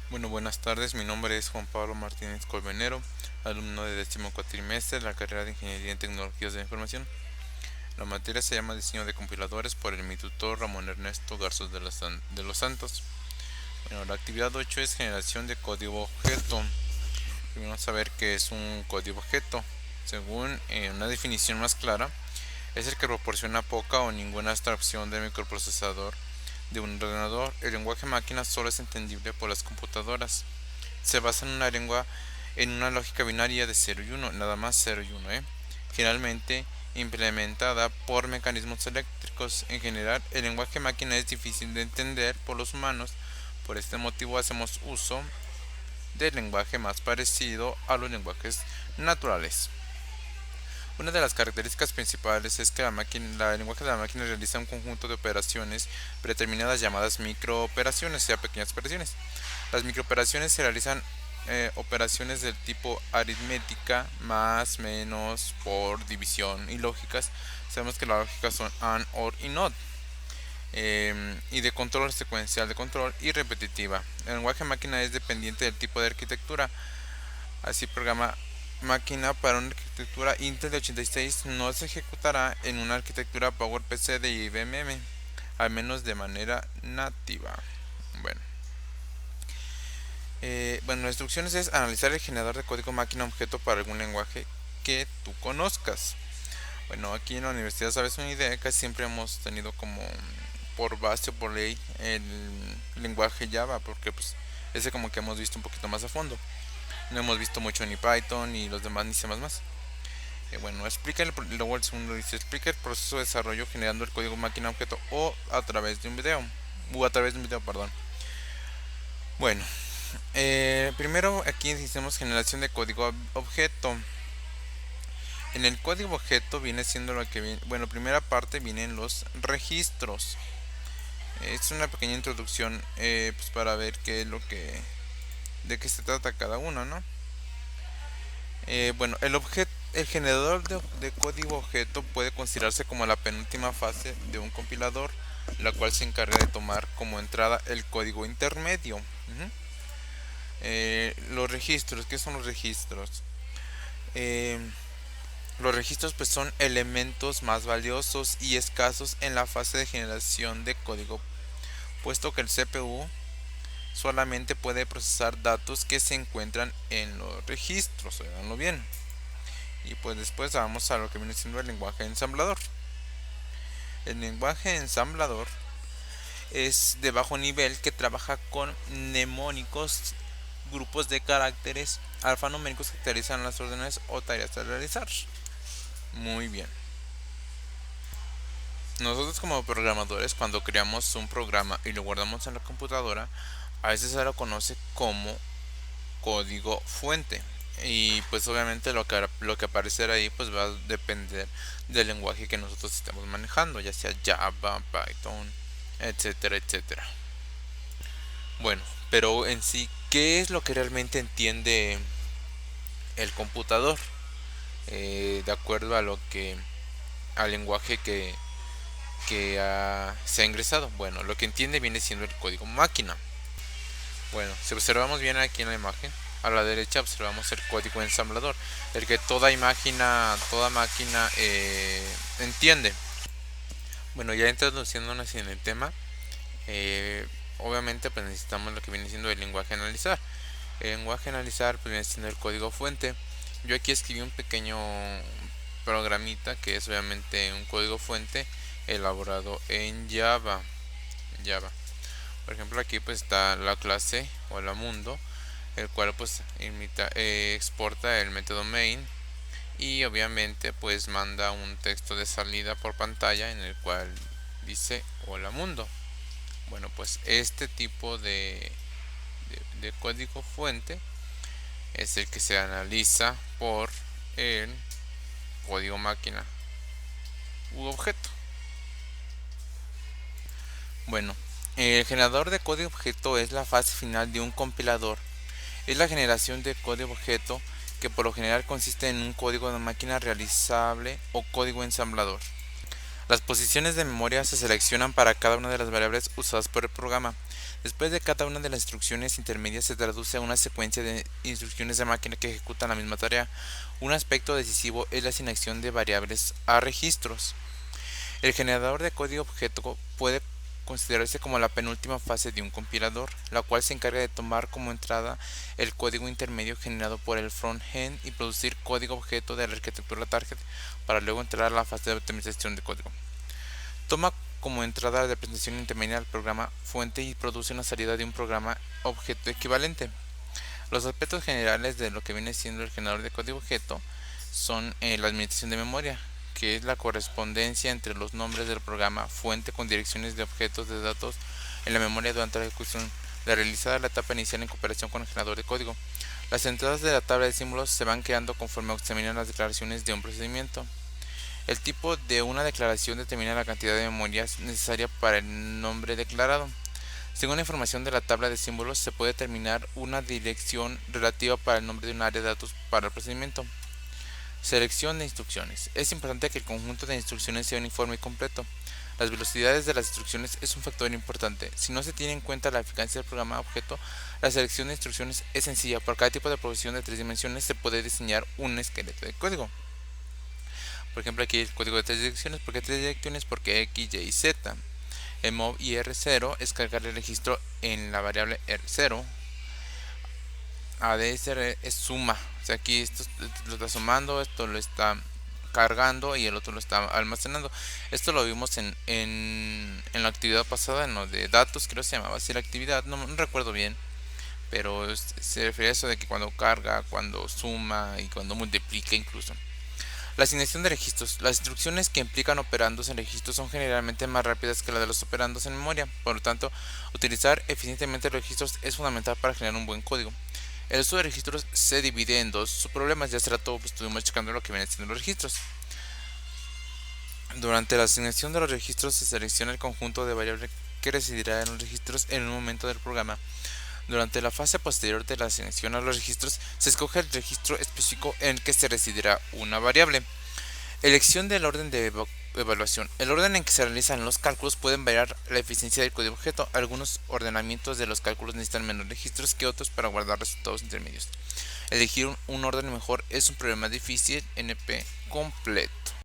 Bueno, buenas tardes. Mi nombre es Juan Pablo Martínez Colmenero, alumno de 14º trimestre de la carrera de Ingeniería en Tecnologías de la Información. La materia se llama Diseño de Compiladores por mi tutor Ramón Ernesto Garzos de los Santos. Bueno, la actividad 8 es generación de código objeto. Primero vamos a ver qué es un código objeto. Según una definición más clara, es el que proporciona poca o ninguna abstracción del microprocesador de un ordenador. El lenguaje máquina solo es entendible por las computadoras. Se basa en una lógica binaria de 0 y 1, nada más 0 y 1, generalmente implementada por mecanismos eléctricos. En general, el lenguaje máquina es difícil de entender por los humanos. Por este motivo hacemos uso del lenguaje más parecido a los lenguajes naturales. Una de las características principales es que el lenguaje de la máquina realiza un conjunto de operaciones predeterminadas llamadas microoperaciones, o sea, pequeñas operaciones. Las microoperaciones se realizan operaciones del tipo aritmética, más, menos, por, división y lógicas. Sabemos que las lógicas son AND, OR y NOT. Y de control secuencial de control y repetitiva. El lenguaje máquina es dependiente del tipo de arquitectura. Así, programa máquina para una arquitectura Intel de 86 no se ejecutará en una arquitectura PowerPC de IBM, al menos de manera nativa. Bueno, las instrucciones es analizar el generador de código máquina objeto para algún lenguaje que tú conozcas. Bueno, aquí en la universidad, sabes una idea, casi siempre hemos tenido como por base o por ley el lenguaje Java, porque pues ese como que hemos visto un poquito más a fondo. No hemos visto mucho ni Python ni los demás ni C++. Luego el segundo dice, explica el proceso de desarrollo generando el código máquina objeto o a través de un video. Perdón. Bueno, primero aquí hicimos generación de código objeto. En el código objeto viene siendo lo que viene, bueno, primera parte vienen los registros. Es una pequeña introducción pues para ver de qué se trata cada uno, ¿no? El generador de código objeto puede considerarse como la penúltima fase de un compilador, la cual se encarga de tomar como entrada el código intermedio. Los registros, ¿qué son los registros? Eh, los registros pues son elementos más valiosos y escasos en la fase de generación de código, puesto que el CPU solamente puede procesar datos que se encuentran en los registros, oiganlo bien. Y pues después vamos a lo que viene siendo el lenguaje ensamblador. El lenguaje ensamblador es de bajo nivel que trabaja con mnemónicos, grupos de caracteres alfanuméricos que realizan las órdenes o tareas a realizar. Muy bien. Nosotros como programadores, cuando creamos un programa y lo guardamos en la computadora, a veces se lo conoce como código fuente. Y pues obviamente lo que aparecerá ahí pues va a depender del lenguaje que nosotros estemos manejando, ya sea Java, Python, etcétera, etcétera. Bueno, pero en sí, ¿qué es lo que realmente entiende el computador? De acuerdo a al lenguaje que se ha ingresado. Bueno, lo que entiende viene siendo el código máquina. Bueno, si observamos bien aquí en la imagen, a la derecha observamos el código ensamblador, el que toda máquina entiende. Bueno, ya introduciéndonos en el tema, obviamente pues necesitamos lo que viene siendo el lenguaje analizar. El lenguaje analizar pues viene siendo el código fuente. Yo aquí escribí un pequeño programita que es obviamente un código fuente elaborado en Java. Java. Por ejemplo, aquí pues está la clase o la mundo, el cual pues exporta el método main y obviamente pues manda un texto de salida por pantalla en el cual dice hola mundo. Bueno, pues este tipo de código fuente es el que se analiza por el código máquina u objeto. Bueno, el generador de código objeto es la fase final de un compilador. Es la generación de código objeto que por lo general consiste en un código de máquina realizable o código ensamblador. Las posiciones de memoria se seleccionan para cada una de las variables usadas por el programa. Después de cada una de las instrucciones intermedias se traduce a una secuencia de instrucciones de máquina que ejecutan la misma tarea. Un aspecto decisivo es la asignación de variables a registros. El generador de código objeto puede considerarse como la penúltima fase de un compilador, la cual se encarga de tomar como entrada el código intermedio generado por el front-end y producir código objeto de la arquitectura target para luego entrar a la fase de optimización de código. Toma como entrada la representación intermedia del programa fuente y produce una salida de un programa objeto equivalente. Los aspectos generales de lo que viene siendo el generador de código objeto son la administración de memoria, que es la correspondencia entre los nombres del programa fuente con direcciones de objetos de datos en la memoria durante la ejecución de realizada la etapa inicial en cooperación con el generador de código. Las entradas de la tabla de símbolos se van creando conforme examinan las declaraciones de un procedimiento. El tipo de una declaración determina la cantidad de memoria necesaria para el nombre declarado. Según la información de la tabla de símbolos, se puede determinar una dirección relativa para el nombre de un área de datos para el procedimiento. Selección de instrucciones. Es importante que el conjunto de instrucciones sea uniforme y completo. Las velocidades de las instrucciones es un factor importante. Si no se tiene en cuenta la eficacia del programa objeto, la selección de instrucciones es sencilla. Por cada tipo de progresión de 3 dimensiones se puede diseñar un esqueleto de código. Por ejemplo, aquí el código de 3 direcciones. ¿Por qué 3 direcciones? Porque X, Y y Z. El mov y R0 es cargar el registro en la variable R0. ADSR es suma. O sea, aquí esto lo está sumando, esto lo está cargando y el otro lo está almacenando. Esto lo vimos en la actividad pasada, en lo de datos, creo que se llamaba así la actividad, no recuerdo bien. Pero se refiere a eso de que cuando carga, cuando suma y cuando multiplica incluso. La asignación de registros. Las instrucciones que implican operandos en registros son generalmente más rápidas que las de los operandos en memoria. Por lo tanto, utilizar eficientemente los registros es fundamental para generar un buen código. El uso de registros se divide en dos subproblemas. Ya hace rato estuvimos checando lo que vienen siendo los registros. Durante la asignación de los registros se selecciona el conjunto de variables que residirá en los registros en un momento del programa. Durante la fase posterior de la asignación a los registros, se escoge el registro específico en el que se residirá una variable. Elección del orden de evaluación. El orden en que se realizan los cálculos pueden variar la eficiencia del código objeto. Algunos ordenamientos de los cálculos necesitan menos registros que otros para guardar resultados intermedios. Elegir un orden mejor es un problema difícil. NP completo.